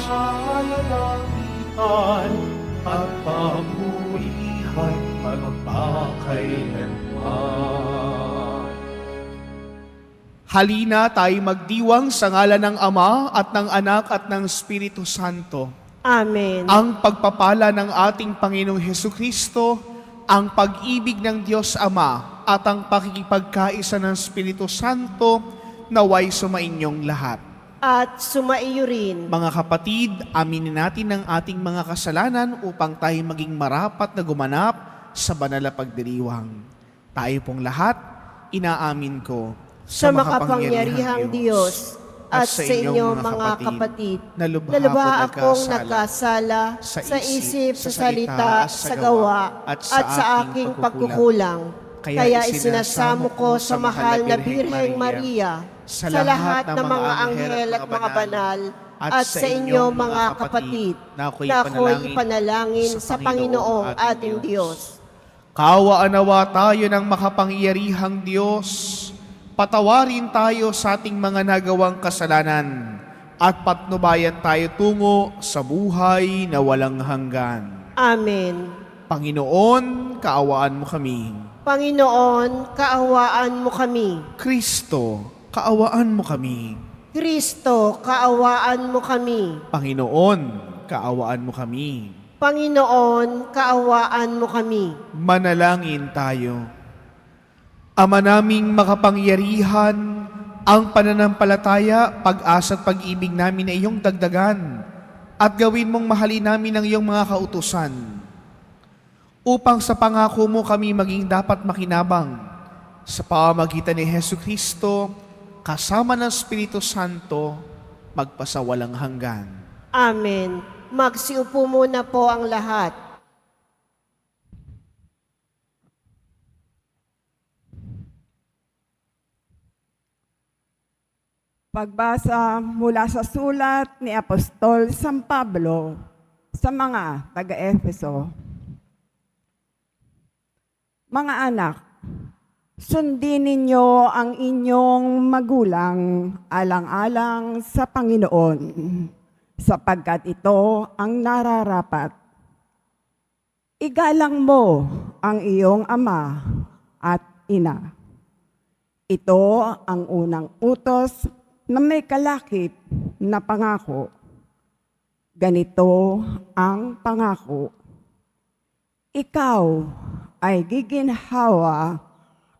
sa langitan at pamurihan magpakailanman. Halina tayo magdiwang sa ngalan ng Ama at ng Anak at ng Espiritu Santo. Amen. Ang pagpapala ng ating Panginoong Hesukristo, ang pag-ibig ng Diyos Ama at ang pakikipagkaisa ng Espiritu Santo naway sumainyong lahat. At sumaiyo rin. Mga kapatid, aminin natin ang ating mga kasalanan upang tayo maging marapat na gumanap sa banal na pagdiriwang. Tayo pong lahat, inaamin ko Sa makapangyarihang Diyos at sa inyong mga kapatid, na lubha akong nagkasala sa isip, sa salita, sa gawa, at sa aking pagkukulang. Kaya isinasamo ko sa mahal na Birheng Maria, sa lahat ng mga anghel at mga banal, at sa inyong mga kapatid, na ako'y panalangin sa Panginoong ating Diyos. Kaawaan nawa tayo ng makapangyarihang Diyos. Patawarin tayo sa ating mga nagawang kasalanan at patnubayan tayo tungo sa buhay na walang hanggan. Amen. Panginoon, kaawaan mo kami. Panginoon, kaawaan mo kami. Kristo, kaawaan mo kami. Kristo, kaawaan mo kami. Panginoon, kaawaan mo kami. Panginoon, kaawaan mo kami. Manalangin tayo. Ama naming makapangyarihan, ang pananampalataya, pag-asa at pag-ibig namin ay iyong dagdagan at gawin mong mahalin namin ang iyong mga kautusan upang sa pangako mo kami maging dapat makinabang sa pamamagitan ni Hesukristo kasama ng Espiritu Santo magpasawalang hanggan. Amen. Magsiupo muna po ang lahat. Pagbasa mula sa sulat ni Apostol San Pablo sa mga taga-Efeso. Mga anak, sundin ninyo ang inyong magulang alang-alang sa Panginoon, sapagkat ito ang nararapat. Igalang mo ang iyong ama at ina. Ito ang unang utos na may kalakip na pangako. Ganito ang pangako. Ikaw ay giginhawa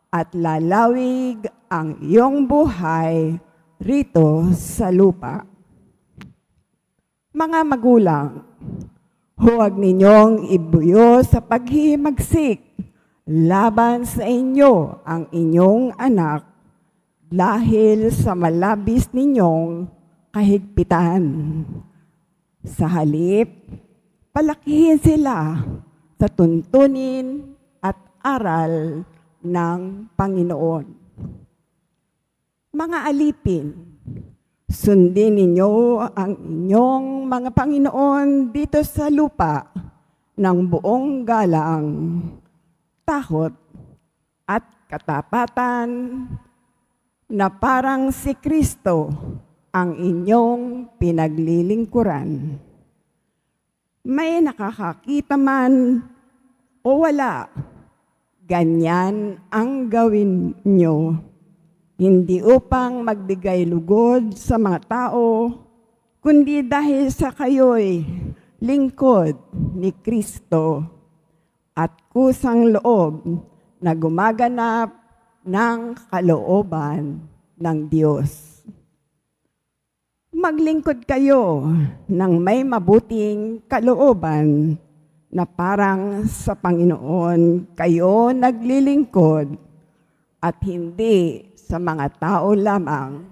at lalawig ang iyong buhay rito sa lupa. Mga magulang, huwag ninyong ibuyo sa paghihimagsik laban sa inyo ang inyong anak dahil sa malabis ninyong kahigpitan. Sa halip, palakihin sila sa tuntunin at aral ng Panginoon. Mga alipin, sundin ninyo ang inyong mga Panginoon dito sa lupa ng buong galang, takot at katapatan, na parang si Kristo ang inyong pinaglilingkuran. May nakakakita man o wala, ganyan ang gawin nyo. Hindi upang magbigay lugod sa mga tao, kundi dahil sa kayo'y lingkod ni Kristo at kusang loob na gumaganap ng kalooban ng Diyos. Maglingkod kayo ng may mabuting kalooban na parang sa Panginoon kayo naglilingkod at hindi sa mga tao lamang,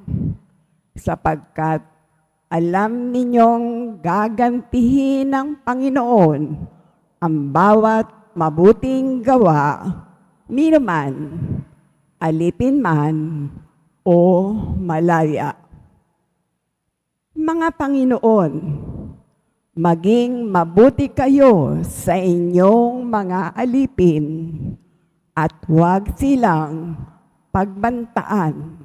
sapagkat alam ninyong gagantihin ng Panginoon ang bawat mabuting gawa, ninuman, alipin man o malaya. Mga Panginoon, maging mabuti kayo sa inyong mga alipin at huwag silang pagbantaan.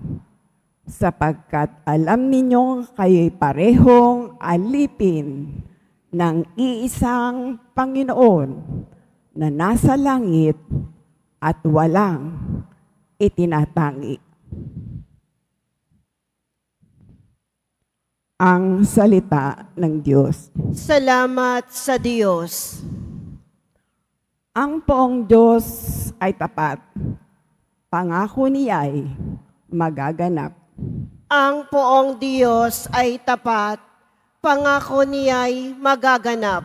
sapagkat alam ninyong kayo'y parehong alipin ng iisang Panginoon na nasa langit at walang itinatangi. Ang salita ng Diyos. Salamat sa Diyos. Ang poong Diyos ay tapat. Pangako niya'y magaganap. Ang poong Diyos ay tapat. Pangako niya'y magaganap.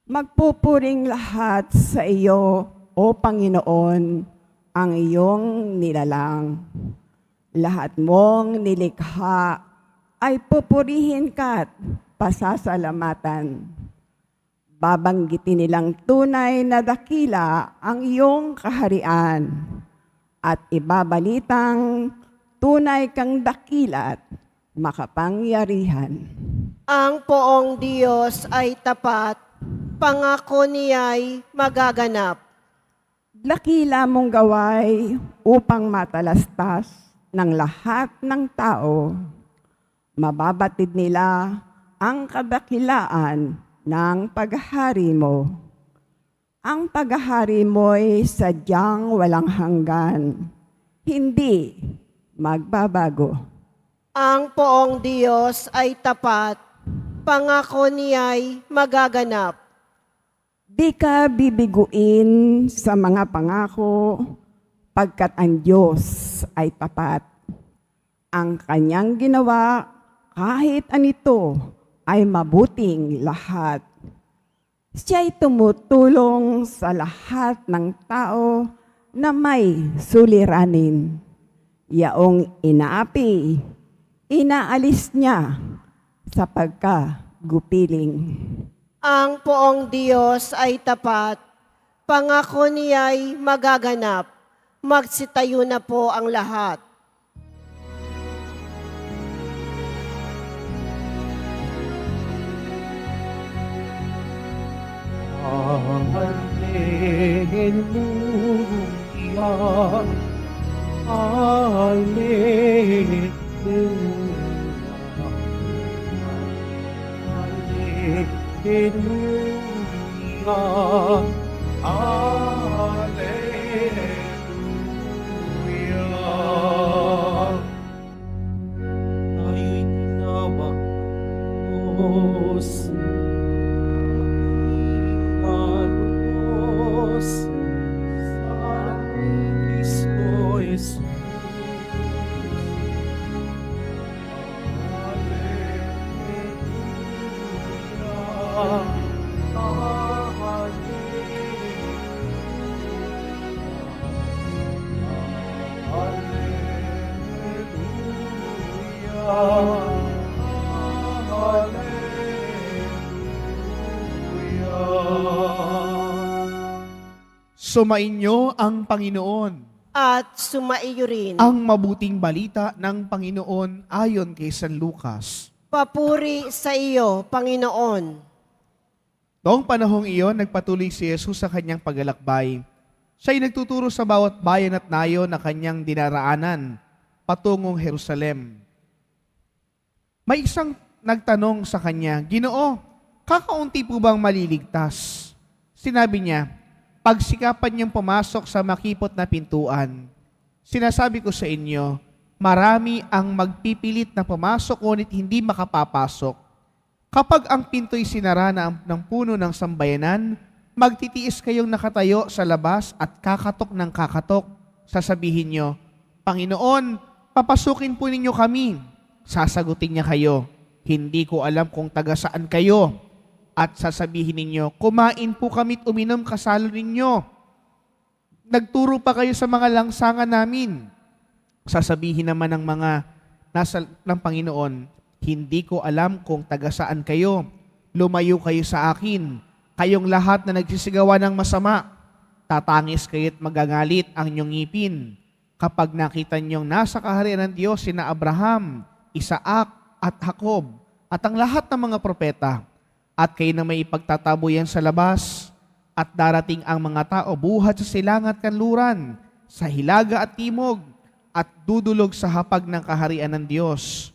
Magpupuring lahat sa iyo, O Panginoon, ang iyong nilalang. Lahat mong nilikha ay pupurihin ka't pasasalamatan. Babanggitin nilang tunay na dakila ang iyong kaharian at ibabalitang tunay kang dakila't makapangyarihan. Ang poong Diyos ay tapat. Pangako niya'y magaganap. Dakila mong gaway upang matalastas ng lahat ng tao. Mababatid nila ang kadakilaan ng paghahari mo. Ang paghahari mo'y sadyang walang hanggan, hindi magbabago. Ang poong Diyos ay tapat. Pangako niya'y magaganap. Di ka bibiguin sa mga pangako, pagkat ang Diyos ay tapat. Ang kanyang ginawa, kahit anito, ay mabuting lahat. Siya'y tumutulong sa lahat ng tao na may suliranin. Yaong inaapi, inaalis niya sa pagkagupiling. Ang poong Diyos ay tapat. Pangako niya'y magaganap. Magsitayo na po ang lahat. Hallelujah, Hallelujah, Hallelujah. Tayo'y tinawag, Diyos. Halos sa Kristo Jesus. Hallelujah. Sumainyo ang Panginoon. At sumaiyo rin. Ang mabuting balita ng Panginoon ayon kay San Lucas. Papuri sa iyo, Panginoon. Noong panahong iyon, nagpatuloy si Jesus sa kanyang paglalakbay. Siya'y nagtuturo sa bawat bayan at nayon na kanyang dinaraanan patungong Jerusalem. May isang nagtanong sa kanya, Ginoo, kakaunti po bang maliligtas? Sinabi niya, pagsikapan niyong pumasok sa makipot na pintuan. Sinasabi ko sa inyo, marami ang magpipilit na pumasok ngunit hindi makapapasok. Kapag ang pinto'y sinara ng puno ng sambayanan, magtitiis kayong nakatayo sa labas at kakatok ng kakatok. Sasabihin niyo, Panginoon, papasukin po ninyo kami. Sasagutin niya kayo, hindi ko alam kung taga saan kayo. At sasabihin ninyo, kumain po kami't uminom kasalo ninyo. Nagturo pa kayo sa mga langsangan namin. Sasabihin naman ng mga ng Panginoon, hindi ko alam kung taga saan kayo. Lumayo kayo sa akin. Kayong lahat na nagsisigawa ng masama. Tatangis kayo't magagalit ang inyong ngipin. Kapag nakita niyong nasa kaharian ng Diyos sina Abraham, Isaac at Jacob, at ang lahat ng mga propeta, at kayo na may ipagtataboyan sa labas, at darating ang mga tao buhat sa silangan at kanluran, sa hilaga at timog, at dudulog sa hapag ng kaharian ng Diyos.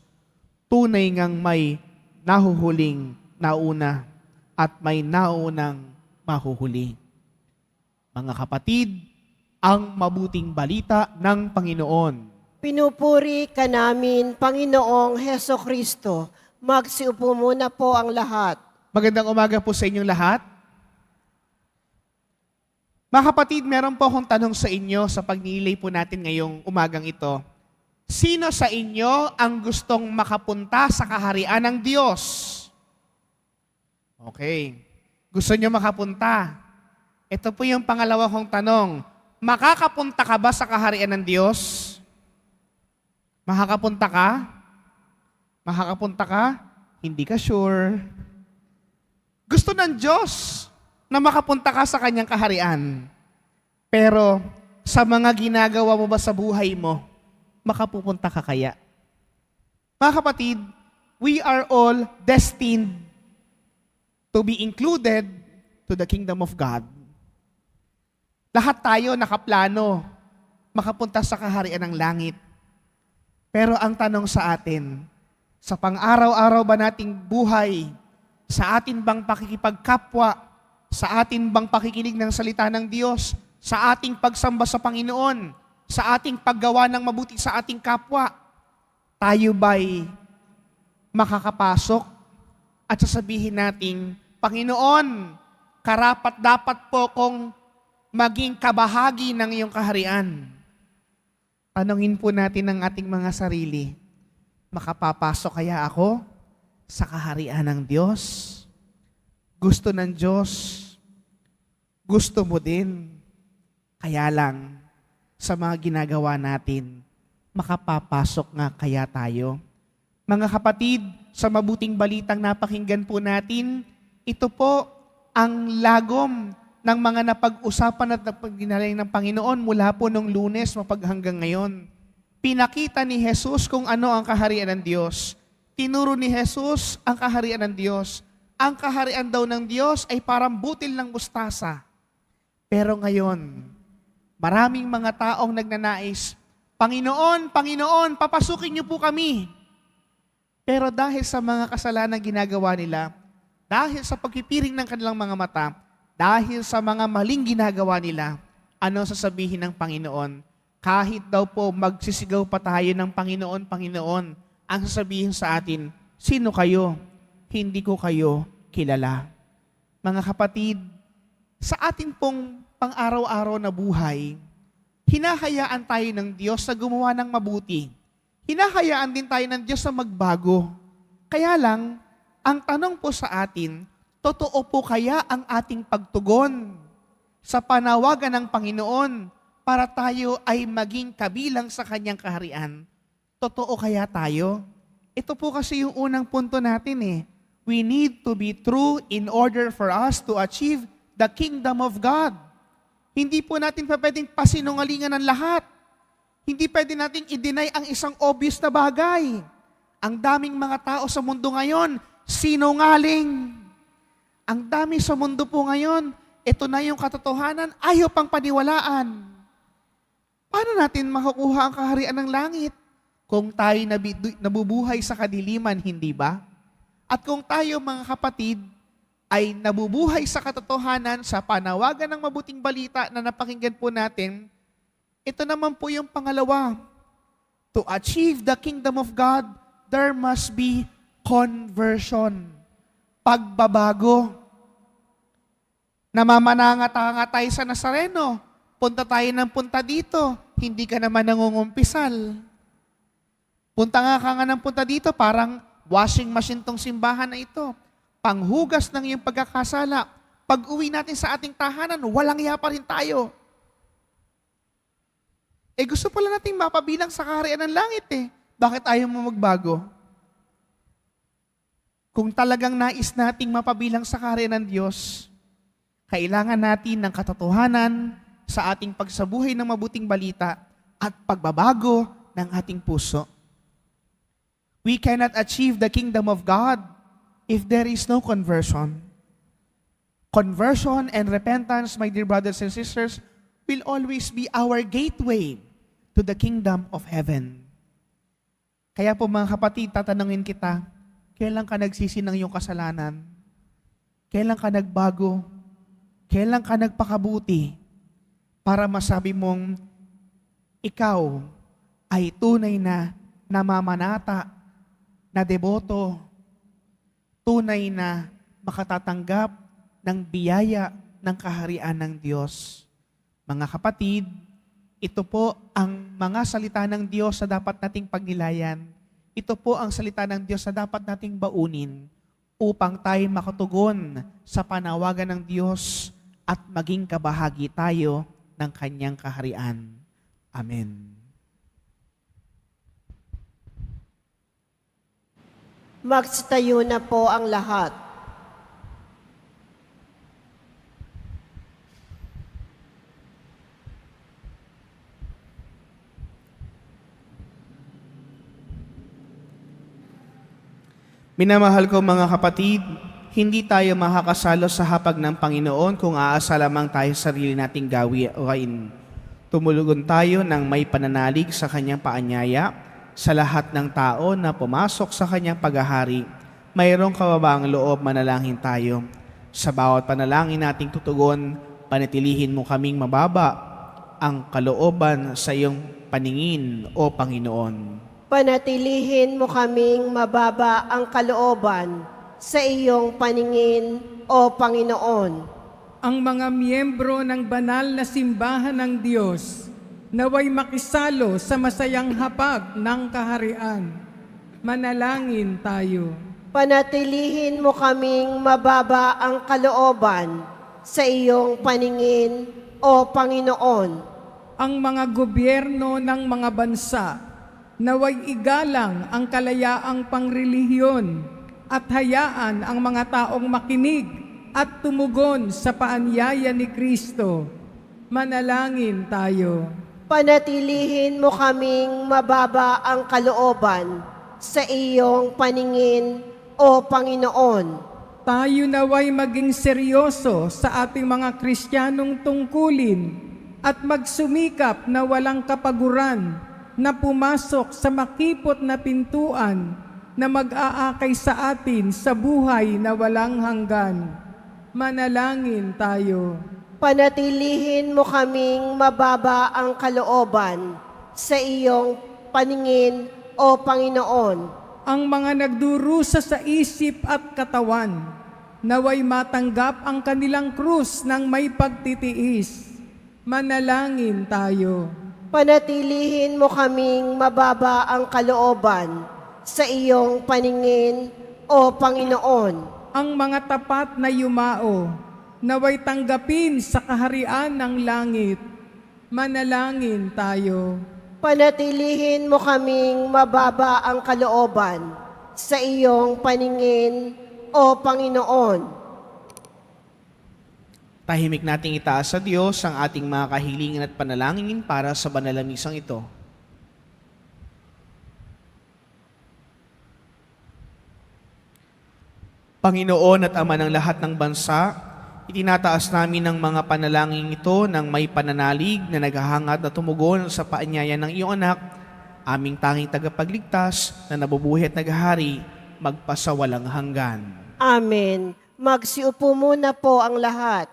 Tunay ngang may nahuhuling nauna at may naunang mahuhuli. Mga kapatid, ang mabuting balita ng Panginoon. Pinupuri ka namin, Panginoong Heso Kristo. Magsiupo muna po ang lahat. Magandang umaga po sa inyong lahat. Mga kapatid, meron po akong tanong sa inyo sa pagnilay po natin ngayong umagang ito. Sino sa inyo ang gustong makapunta sa kaharian ng Diyos? Okay. Gusto nyo makapunta? Ito po yung pangalawa kong tanong. Makakapunta ka ba sa kaharian ng Diyos? Makakapunta ka? Makakapunta ka? Hindi ka sure. Gusto ng Diyos na makapunta ka sa kanyang kaharian. Pero sa mga ginagawa mo ba sa buhay mo, makapupunta ka kaya? Mga kapatid, we are all destined to be included to the kingdom of God. Lahat tayo nakaplano makapunta sa kaharian ng langit. Pero ang tanong sa atin, sa pang-araw-araw ba nating buhay, sa atin bang pakikipagkapwa, sa atin bang pakikinig ng salita ng Diyos, sa ating pagsamba sa Panginoon, sa ating paggawa ng mabuti sa ating kapwa, tayo ba'y makakapasok at sasabihin nating, Panginoon, karapat dapat po kong maging kabahagi ng iyong kaharian. Tanungin po natin ang ating mga sarili, makapapasok kaya ako sa kaharian ng Diyos? Gusto ng Diyos, gusto mo din. Kaya lang, sa mga ginagawa natin, makapapasok nga kaya tayo? Mga kapatid, sa mabuting balitang napakinggan po natin, ito po ang lagom ng mga napag-usapan at napag-ginalay ng Panginoon mula po nung Lunes hanggang ngayon. Pinakita ni Jesus kung ano ang kaharian ng Diyos. Tinuro ni Jesus ang kaharian ng Diyos. Ang kaharian daw ng Diyos ay parang butil ng mustasa. Pero ngayon, maraming mga taong nagnanais, Panginoon, Panginoon, papasukin niyo po kami. Pero dahil sa mga kasalanan ginagawa nila, dahil sa pagpipiring ng kanilang mga mata, dahil sa mga maling ginagawa nila, ano sasabihin ng Panginoon? Kahit daw po magsisigaw pa tayo ng Panginoon, Panginoon, ang sasabihin sa atin, sino kayo? Hindi ko kayo kilala. Mga kapatid, sa atin pong pang-araw-araw na buhay, hinahayaan tayo ng Diyos na gumawa ng mabuti. Hinahayaan din tayo ng Diyos na magbago. Kaya lang, ang tanong po sa atin, totoo po kaya ang ating pagtugon sa panawagan ng Panginoon para tayo ay maging kabilang sa kanyang kaharian? Totoo kaya tayo? Ito po kasi yung unang punto natin eh. We need to be true in order for us to achieve the kingdom of God. Hindi po natin pa pwedeng pasinungalingan ng lahat. Hindi pwede natin i-deny ang isang obvious na bagay. Ang daming mga tao sa mundo ngayon, sinungaling. Ang dami sa mundo po ngayon, ito na yung katotohanan, ayaw pang paniwalaan. Paano natin makukuha ang kaharian ng langit? Kung tayo nabubuhay sa kadiliman, hindi ba? At kung tayo mga kapatid, ay nabubuhay sa katotohanan sa panawagan ng mabuting balita na napakinggan po natin, ito naman po yung pangalawa. To achieve the kingdom of God, there must be conversion. Pagbabago. Namamananga-tanga tayo sa Nazareno. Punta tayo ng punta dito. Hindi ka naman nangungumpisal. Punta ka ng punta dito, parang washing machine tong simbahan na ito. Panghugas ng iyong pagkakasala. Pag uwi natin sa ating tahanan, walang iya pa rin tayo. Gusto pala nating mapabilang sa kaharian ng langit eh. Bakit ayaw mo magbago? Kung talagang nais nating mapabilang sa kaharian ng Diyos, kailangan natin ng katotohanan sa ating pagsabuhay ng mabuting balita at pagbabago ng ating puso. We cannot achieve the kingdom of God if there is no conversion. Conversion and repentance, my dear brothers and sisters, will always be our gateway to the kingdom of heaven. Kaya po mga kapatid, tatanungin kita, kailan ka nagsisi ng iyong kasalanan? Kailan ka nagbago? Kailan ka nagpakabuti? Para masabi mong, ikaw ay tunay na namamanata, na deboto, tunay na makatatanggap ng biyaya ng kaharian ng Diyos. Mga kapatid, ito po ang mga salita ng Diyos na dapat nating pagnilayan. Ito po ang salita ng Diyos na dapat nating baunin upang tayo makatugon sa panawagan ng Diyos at maging kabahagi tayo ng Kanyang kaharian. Amen. Magsitayo na po ang lahat. Minamahal ko mga kapatid, hindi tayo makakasalo sa hapag ng Panginoon kung aasa lamang tayo sa sarili nating gawain. Tumulugon tayo ng may pananalig sa Kanyang paanyaya sa lahat ng tao na pumasok sa Kanyang paghahari. Mayroong kababaang loob, manalangin tayo. Sa bawat panalangin nating tutugon, panatilihin mo kaming mababa ang kalooban sa iyong paningin, O Panginoon. Panatilihin mo kaming mababa ang kalooban sa iyong paningin, O Panginoon. Ang mga miyembro ng banal na simbahan ng Diyos naway makisalo sa masayang hapag ng kaharian. Manalangin tayo. Panatilihin mo kaming mababa ang kalooban sa iyong paningin, O Panginoon. Ang mga gobyerno ng mga bansa naway igalang ang kalayaang pangrelihiyon at hayaan ang mga taong makinig at tumugon sa paanyaya ni Kristo. Manalangin tayo. Panatilihin mo kaming mababa ang kalooban sa iyong paningin, O Panginoon. Tayo naway maging seryoso sa ating mga Kristiyanong tungkulin at magsumikap na walang kapaguran na pumasok sa makipot na pintuan na mag-aakay sa atin sa buhay na walang hanggan. Manalangin tayo. Panatilihin mo kaming mababa ang kalooban sa iyong paningin, O Panginoon. Ang mga nagdurusa sa isip at katawan, naway matanggap ang kanilang krus ng may pagtitiis. Manalangin tayo. Panatilihin mo kaming mababa ang kalooban sa iyong paningin, O Panginoon. Ang mga tapat na yumao, naway tanggapin sa kaharian ng langit. Manalangin tayo. Panatilihin mo kaming mababa ang kalooban sa iyong paningin, O Panginoon. Tahimik nating itaas sa Diyos ang ating mga kahilingan at panalangin para sa banal na misang ito. Panginoon at Ama ng lahat ng bansa, itinataas namin ang mga panalangin ito ng may pananalig na naghahangad na tumugon sa paanyaya ng iyong anak, aming tanging tagapagligtas na nabubuhay at naghahari, magpasawalang hanggan. Amen. Magsiupo muna po ang lahat.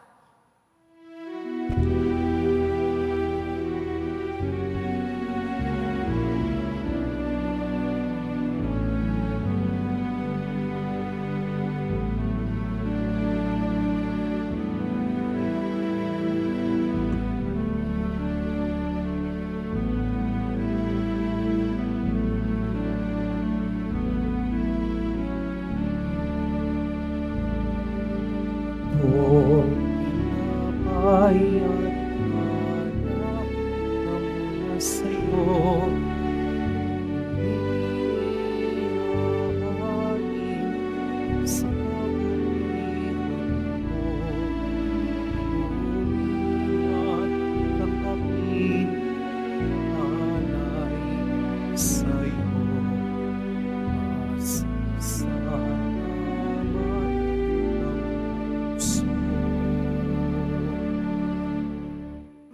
Kung pinapay at anak na mula sa'yo, inihahalin sa kabulihan mo. Tuwing at tanggapin alay sa'yo. Mas salamat ng puso.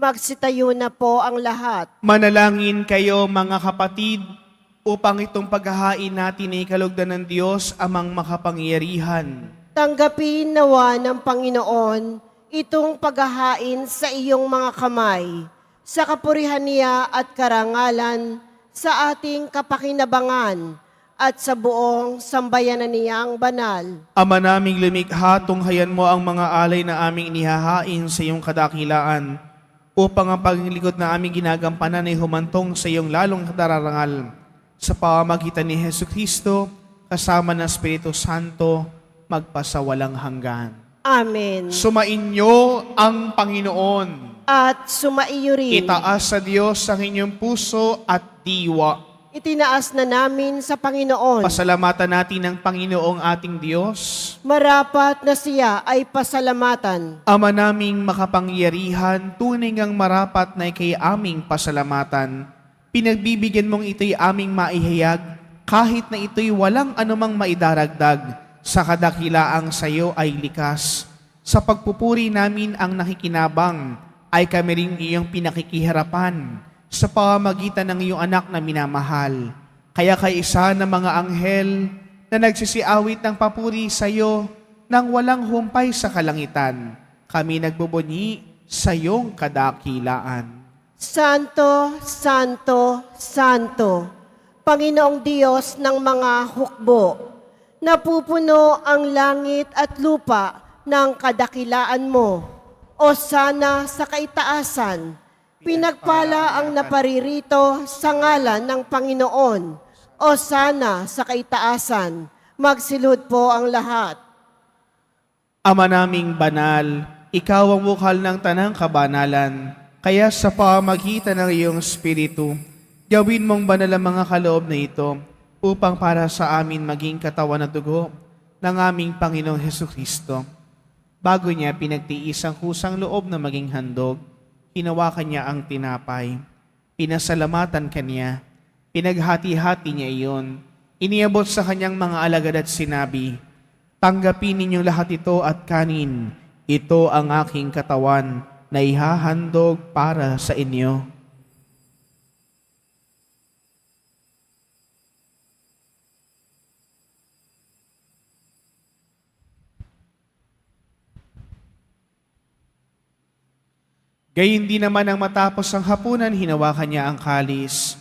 Magsitayo na po ang lahat. Manalangin kayo mga kapatid upang itong paghahain natin ay kalugdan ng Diyos amang makapangyarihan. Tanggapin nawa ng Panginoon itong paghahain sa iyong mga kamay, sa kapurihan niya at karangalan, sa ating kapakinabangan, at sa buong sambayanan niyang banal. Ama naming lumikha, tunghayan mo ang mga alay na aming inihahain sa iyong kadakilaan, upang ang paglingkod na aming ginagampanan ay humantong sa iyong lalong dararangal. Sa pamamagitan ni Jesucristo, kasama ng Espiritu Santo, magpasawalang hanggan. Amen. Sumainyo ang Panginoon. At sumaiyo rin. Itaas sa Diyos ang inyong puso at diwa. Itinaas na namin sa Panginoon. Pasalamatan natin ang Panginoong ating Diyos. Marapat na siya ay pasalamatan. Ama naming makapangyarihan, tunay ngang marapat na ikay aming pasalamatan. Pinagbibigyan mong ito'y aming maihayag, kahit na ito'y walang anumang maidaragdag, sa kadakilaang sayo ay likas. Sa pagpupuri namin ang nakikinabang, ay kami rin iyong pinakikiharapan, sa pamamagitan ng iyong anak na minamahal. Kaya kaisa ng mga anghel na nagsisiawit ng papuri sa iyo nang walang humpay sa kalangitan, kami nagbubunyi sa iyong kadakilaan. Santo, Santo, Santo, Panginoong Diyos ng mga hukbo, napupuno ang langit at lupa ng kadakilaan mo. O sana sa kaitaasan, pinagpala ang naparirito sa ngalan ng Panginoon. O sana sa kaitaasan, magsilud po ang lahat. Ama naming banal, ikaw ang bukal ng tanang kabanalan, kaya sa pamagitan ng iyong Espiritu, gawin mong banal ang mga kaloob na ito, upang para sa amin maging katawan at dugo ng aming Panginoong Hesukristo. Bago niya pinagtiis ang kusang loob na maging handog, hinawakan niya ang tinapay, pinasalamatan kanya, pinaghati-hati niya iyon, iniabot sa kanyang mga alagad at sinabi, "Tanggapin ninyong lahat ito at kanin, ito ang aking katawan na ihahandog para sa inyo." Gayun din naman ang matapos ang hapunan, hinawakan niya ang kalis.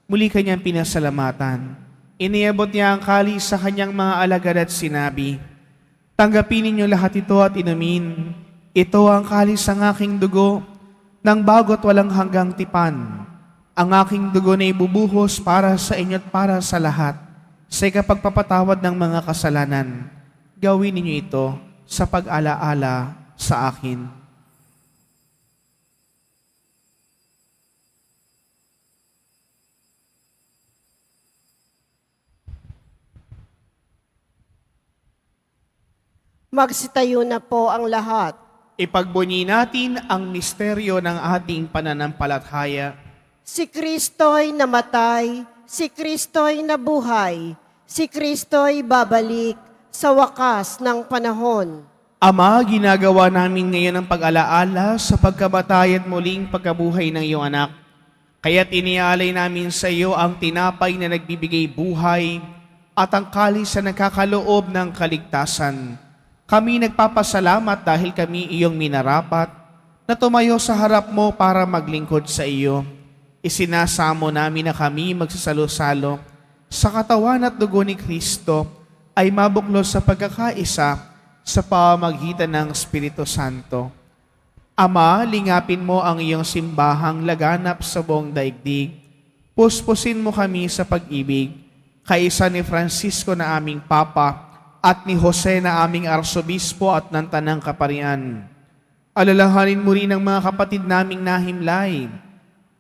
Muli kanyang pinasalamatan. Iniabot niya ang kalis sa kanyang mga alagad at sinabi, "Tanggapin ninyo lahat ito at inumin. Ito ang kalis ng aking dugo, ng bago't walang hanggang tipan. Ang aking dugo na ibubuhos para sa inyo at para sa lahat, sa ikapagpapatawad ng mga kasalanan. Gawin ninyo ito sa pag-alaala sa akin." Magsitayo na po ang lahat. Ipagbunyi natin ang misteryo ng ating pananampalataya. Si Kristo'y namatay, si Kristo'y nabuhay, si Kristo'y babalik sa wakas ng panahon. Ama, ginagawa namin ngayon ang pag-alaala sa pagkamatay at muling pagkabuhay ng iyong anak. Kaya't inialay namin sa iyo ang tinapay na nagbibigay buhay at ang kalis na nagkakaloob ng kaligtasan. Kami nagpapasalamat dahil kami iyong minarapat na tumayo sa harap mo para maglingkod sa iyo. Isinasamo namin na kami magsasalo-salo sa katawan at dugo ni Kristo ay mabuklos sa pagkakaisa sa pamamagitan ng Espiritu Santo. Ama, lingapin mo ang iyong simbahang laganap sa buong daigdig. Puspusin mo kami sa pag-ibig, kaisa ni Francisco na aming Papa, at ni Jose na aming Arsobispo at ng Tanang Kaparian. Alalahanin mo rin ang mga kapatid naming nahimlay,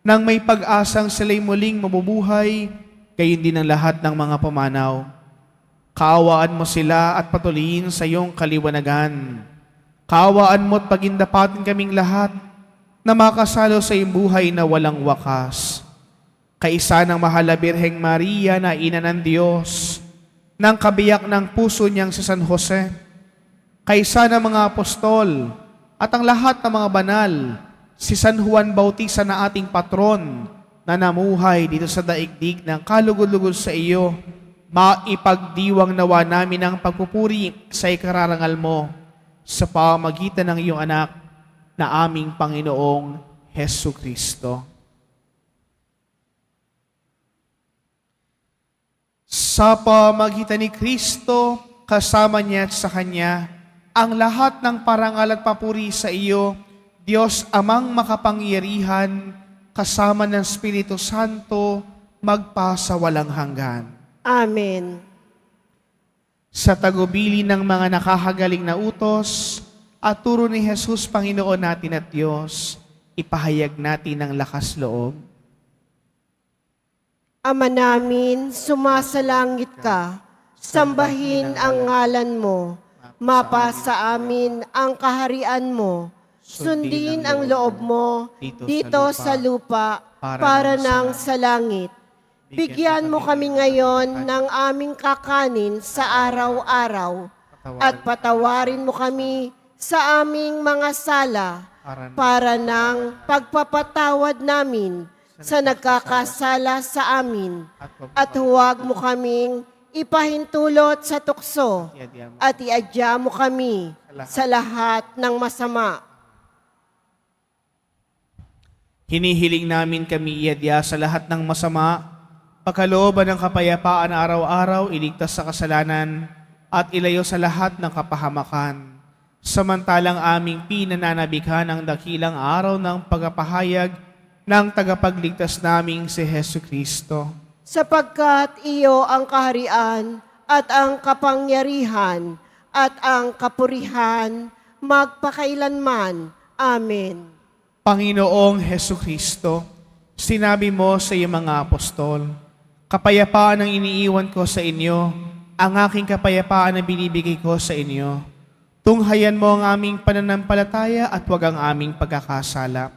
nang may pag-asang sila'y muling mabubuhay, gayon din ang lahat ng mga pumanaw. Kaawaan mo sila at patuloyin sa iyong kaliwanagan. Kaawaan mo at pagindapatin kaming lahat na makasalo sa iyong buhay na walang wakas. Kaisa ng mahal na Birheng Maria na Ina ng Diyos, ng kabiyak ng puso niyang si San Jose, kaisa ng mga apostol at ang lahat ng mga banal, si San Juan Bautista na ating patron na namuhay dito sa daigdig ng kalugod-lugod sa iyo, maipagdiwang nawa namin ang pagpupuri sa ikararangal mo sa pamamagitan ng iyong anak na aming Panginoong Hesu Kristo. Sa pamamagitan ni Kristo, kasama niya at sa Kanya, ang lahat ng parangal at papuri sa iyo, Diyos Amang makapangyarihan, kasama ng Espiritu Santo, magpasawalang hanggan. Amen. Sa tagubili ng mga nakahagaling na utos at turo ni Jesus, Panginoon natin at Diyos, ipahayag natin ang lakas loob. Ama namin, sumasalangit ka, sambahin ang ngalan mo, mapasa amin ang kaharian mo, sundin ang loob mo dito sa lupa para nang sa langit. Bigyan mo kami ngayon ng aming kakanin sa araw-araw at patawarin mo kami sa aming mga sala para nang pagpapatawad namin sa nagkakasala sa amin at huwag mo kaming ipahintulot sa tukso at iadya mo kami sa lahat ng masama. Hinihiling namin kami iadya sa lahat ng masama, pagkalooban ng kapayapaan na araw-araw, iligtas sa kasalanan, at ilayo sa lahat ng kapahamakan. Samantalang aming pinananabikhan ang dakilang araw ng pagpapahayag ng tagapagligtas naming si Hesu Kristo. Sapagkat iyo ang kaharian at ang kapangyarihan at ang kapurihan magpakailanman. Amen. Panginoong Hesu Kristo, sinabi mo sa iyong mga apostol, kapayapaan ang iniiwan ko sa inyo, ang aking kapayapaan na binibigay ko sa inyo. Tunghayan mo ang aming pananampalataya at huwag ang aming pagkakasala.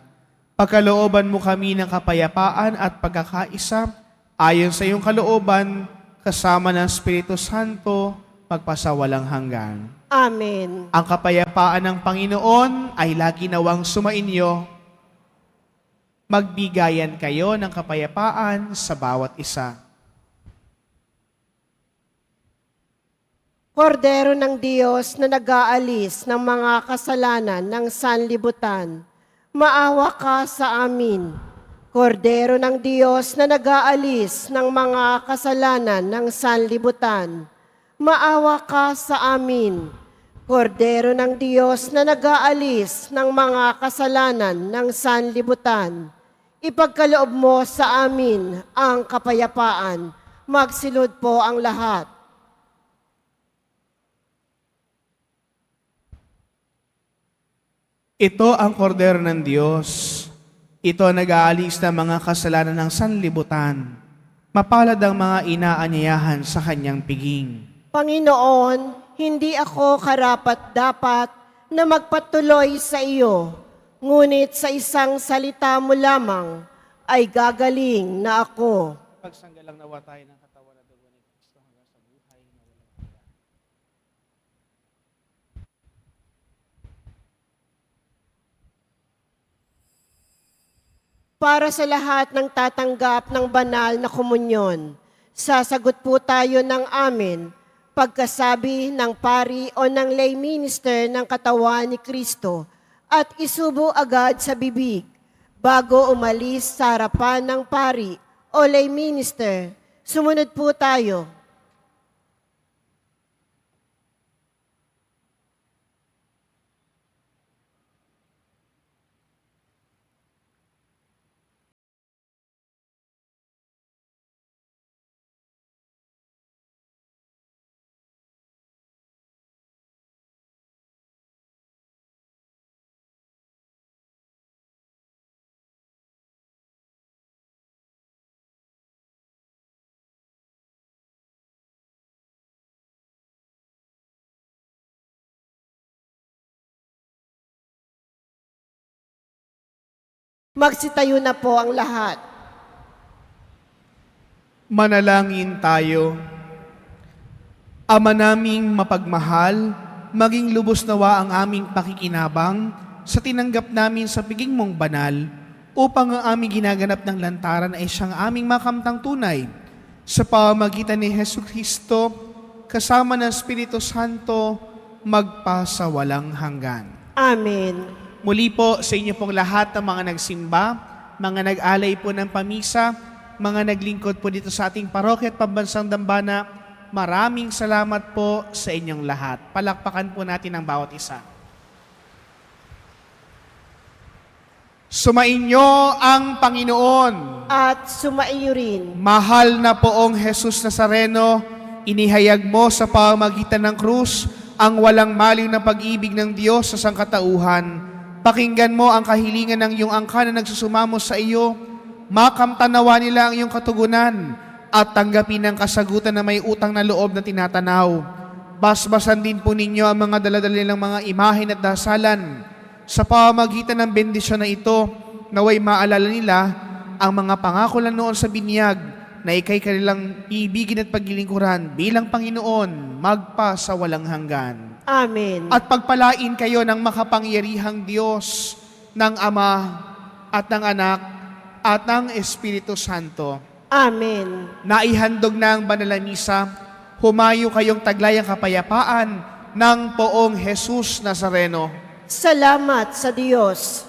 Pagkalooban mo kami ng kapayapaan at pagkakaisa, ayon sa iyong kalooban, kasama ng Espiritu Santo, magpasawalang hanggan. Amen. Ang kapayapaan ng Panginoon ay lagi nawang sumainyo. Magbigayan kayo ng kapayapaan sa bawat isa. Kordero ng Diyos na nag-aalis ng mga kasalanan ng sanlibutan, maawa ka sa amin. Kordero ng Diyos na nag-aalis ng mga kasalanan ng sanlibutan, maawa ka sa amin. Kordero ng Diyos na nag-aalis ng mga kasalanan ng sanlibutan, ipagkaloob mo sa amin ang kapayapaan. Magsilod po ang lahat. Ito ang kordero ng Diyos. Ito ang nag-aalis ng mga kasalanan ng sanlibutan. Mapalad ang mga inaanyayahan sa kanyang piging. Panginoon, hindi ako karapat-dapat na magpatuloy sa iyo, ngunit sa isang salita mo lamang ay gagaling na ako. Pagsanggalang nawa tayo ng katawan at dugo ni Kristo hanggang sa buhay na walang hanggan. Para sa lahat ng tatanggap ng banal na komunyon, sasagot po tayo ng amen pagkasabi ng pari o ng lay minister ng katawan ni Kristo at isubo agad sa bibig bago umalis sa harapan ng pari o lay minister. Sumunod po tayo. Magsitayo na po ang lahat. Manalangin tayo. Ama naming mapagmahal, maging lubos nawa ang aming pakikinabang sa tinanggap namin sa piging mong banal, upang ang aming ginaganap ng lantaran ay siyang aming makamtang tunay sa pamamagitan ni Hesus Kristo, kasama ng Espiritu Santo, magpasawalang hanggan. Amen. Muli po sa inyo pong lahat ng mga nagsimba, mga nag-alay po ng pamisa, mga naglingkod po dito sa ating parokya at pambansang dambana, maraming salamat po sa inyong lahat. Palakpakan po natin ang bawat isa. Sumainyo ang Panginoon. At sumaiyo rin. Mahal na poong Jesus Nazareno, inihayag mo sa pamamagitan ng krus ang walang maling na pag-ibig ng Diyos sa sangkatauhan. Pakinggan mo ang kahilingan ng iyong angkan na nagsusumamo sa iyo. Makamtanawa nila ang iyong katugunan at tanggapin ang kasagutan na may utang na loob na tinatanaw. Basbasan din po ninyo ang mga daladala nilang mga imahen at dasalan. Sa pamamagitan ng bendisyon na ito, naway maalala nila ang mga pangako lang noon sa binyag na ikay kanilang ibigin at paglilingkuran bilang Panginoon magpa sa walang hanggan. Amen. At pagpalain kayo ng makapangyarihang Diyos, ng Ama at ng Anak at ng Espiritu Santo. Amen. Naihandog na ang banal na misa, humayo kayong taglayang kapayapaan ng poong Jesus Nazareno. Salamat sa Diyos.